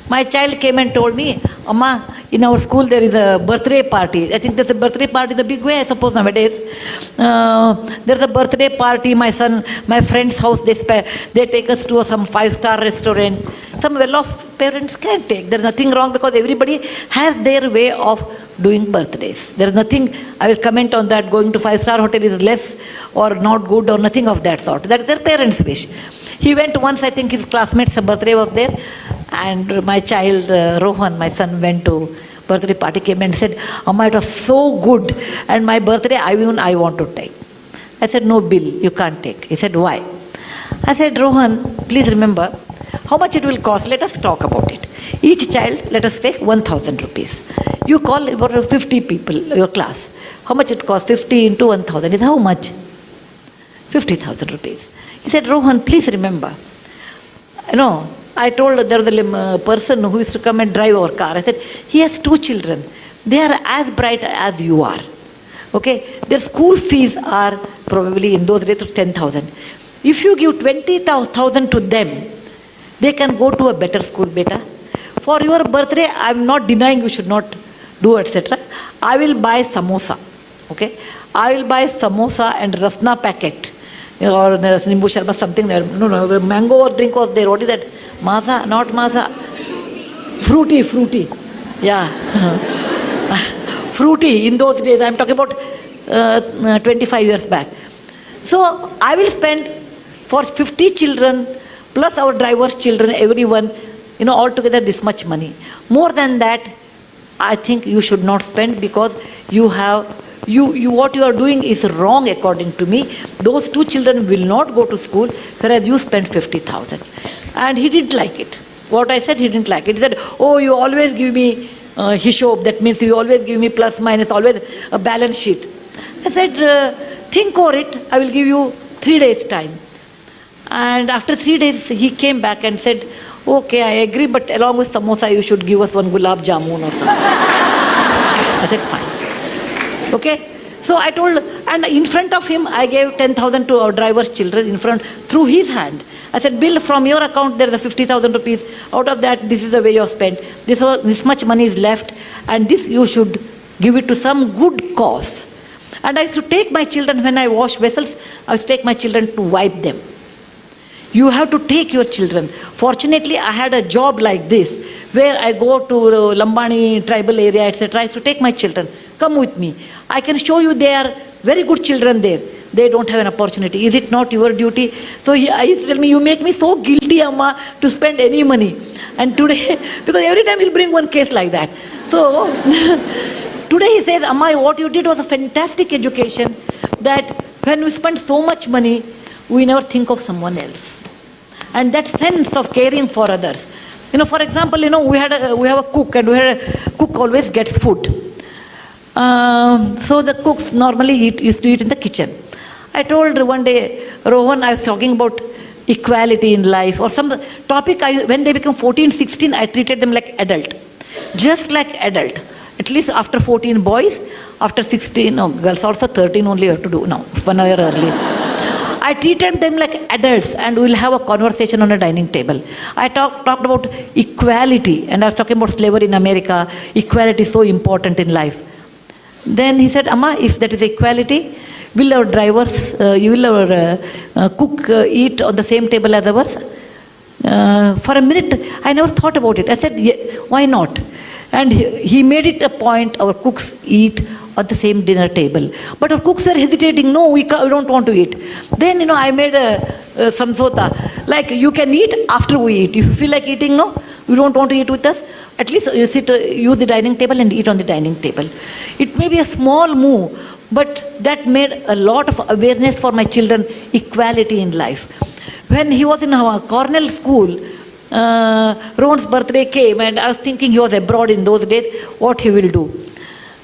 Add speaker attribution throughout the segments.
Speaker 1: My child came and told me, Amma, in our school there is a birthday party. I think there's a birthday party in a big way, I suppose nowadays. There's a birthday party, my friend's house, they take us to some 5-star restaurant. Some well-off parents can take. There's nothing wrong because everybody has their way of doing birthdays. There's nothing, I will comment on that, going to 5-star hotel is less or not good or nothing of that sort. That is their parents' wish. He went once, I think his classmate's birthday was there, and my child, Rohan, my son, went to birthday party, came and said, Amma, it was so good, and my birthday, I want to take. I said, no, Bill, you can't take. He said, why? I said, Rohan, please remember, how much it will cost, let us talk about it. Each child, let us take 1,000 rupees. You call about 50 people, your class. How much it costs? 50 into 1,000 is how much? 50,000 rupees. He said, Rohan, please remember. I told there was a person who used to come and drive our car. I said, he has 2 children. They are as bright as you are. Okay? Their school fees are probably in those days 10,000. If you give 20,000 to them, they can go to a better school, beta. For your birthday, I am not denying you should not do, etc. I will buy samosa. Okay? I will buy samosa and rasna packet. Or Nimbu Sharma, something there. No, mango or drink was there. What is that? Maza, not maza. Fruity. Yeah. Fruity in those days. I am talking about 25 years back. So I will spend for 50 children plus our driver's children, everyone, altogether this much money. More than that, I think you should not spend because what you are doing is wrong according to me. Those 2 children will not go to school, whereas you spend 50,000. And he didn't like it. What I said, he didn't like it. He said, oh, you always give me hishob, that means you always give me plus minus, always a balance sheet. I said, think over it, I will give you 3 days time. And after 3 days, he came back and said, okay, I agree, but along with samosa, you should give us 1 gulab jamun or something. I said, fine. Okay? So I told, and in front of him, I gave 10,000 to our driver's children in front, through his hand. I said, Bill, from your account, there is a 50,000 rupees. Out of that, this is the way you have spent. This much money is left, and this you should give it to some good cause. And I used to take my children, when I wash vessels, I used to take my children to wipe them. You have to take your children. Fortunately, I had a job like this, where I go to Lambani tribal area, etc. I used to take my children. Come with me. I can show you they are very good children there. They don't have an opportunity. Is it not your duty? So I used to tell me, you make me so guilty, Amma, to spend any money. And today, because every time he'll bring one case like that. So today he says, Amma, what you did was a fantastic education, that when we spend so much money, we never think of someone else. And that sense of caring for others. For example, we have a cook, and cook always gets food. So the cooks normally used to eat in the kitchen. I told one day, Rohan, I was talking about equality in life, or some topic, when they become 14, 16, I treated them like adult. Just like adult. At least after 14 boys, after 16, girls also 13 only have to do, 1 year early. I treated them like adults, and we'll have a conversation on a dining table. I talked about equality, and I was talking about slavery in America. Equality is so important in life. Then he said, Amma, if that is equality, will our drivers, will our cook eat on the same table as ours? For a minute, I never thought about it. I said, yeah, why not? And he made it a point, our cooks eat at the same dinner table. But our cooks were hesitating, no, we don't want to eat. Then, I made a samsota, like you can eat after we eat. If you feel like eating, no, you don't want to eat with us, at least you use the dining table and eat on the dining table. It may be a small move, but that made a lot of awareness for my children, equality in life. When he was in our Cornell school, Rohan's birthday came, and I was thinking he was abroad in those days, what he will do.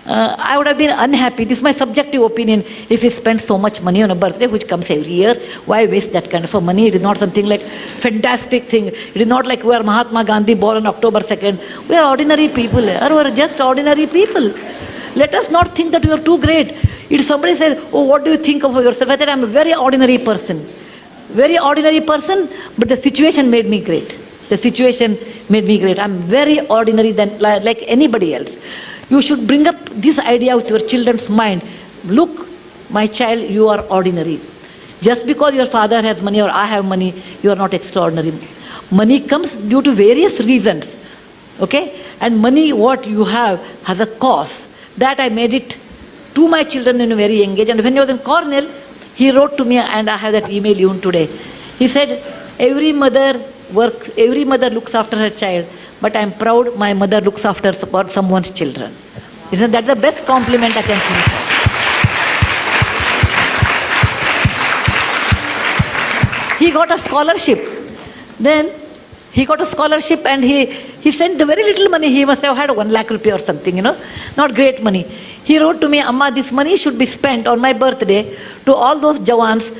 Speaker 1: I would have been unhappy, this is my subjective opinion, if he spends so much money on a birthday which comes every year. Why waste that kind of a money? It is not something like fantastic thing. It is not like we are Mahatma Gandhi born on October 2nd. We are ordinary people. We are just ordinary people. Let us not think that we are too great. If somebody says, oh, what do you think of yourself? I said, I am a very ordinary person. Very ordinary person, but the situation made me great. The situation made me great. I'm very ordinary than like anybody else. You should bring up this idea with your children's mind. Look, my child, you are ordinary. Just because your father has money or I have money, you are not extraordinary. Money comes due to various reasons. Okay? And money, what you have, has a cost. That I made it to my children in a very young age. And when he was in Cornell, he wrote to me, and I have that email even today. He said, every mother looks after her child, but I'm proud my mother looks after someone's children. Isn't that the best compliment I can think of? He got a scholarship. Then he got a scholarship, and he sent the very little money. He must have had 1 lakh rupee or something, not great money. He wrote to me, Amma, this money should be spent on my birthday to all those Jawans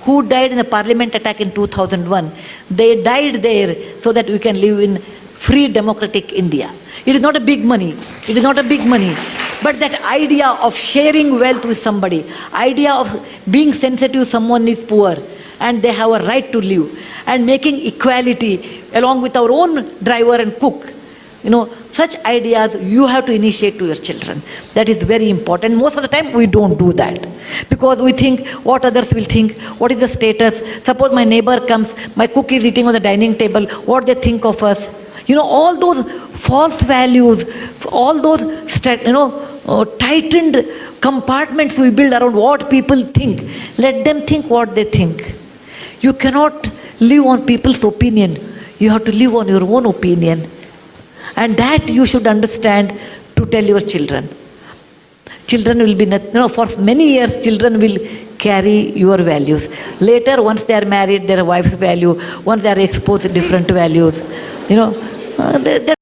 Speaker 1: who died in the parliament attack in 2001. They died there so that we can live in free democratic India. It is not a big money. It is not a big money. But that idea of sharing wealth with somebody, idea of being sensitive someone is poor and they have a right to live, and making equality along with our own driver and cook, such ideas you have to initiate to your children. That is very important. Most of the time we don't do that because we think what others will think, what is the status. Suppose my neighbor comes, my cook is eating on the dining table, what they think of us. All those false values, all those tightened compartments we build around what people think. Let them think what they think. You cannot live on people's opinion. You have to live on your own opinion. And that you should understand to tell your children. Children will be, for many years, children will carry your values. Later, once they are married, their wife's value, once they are exposed to different values, they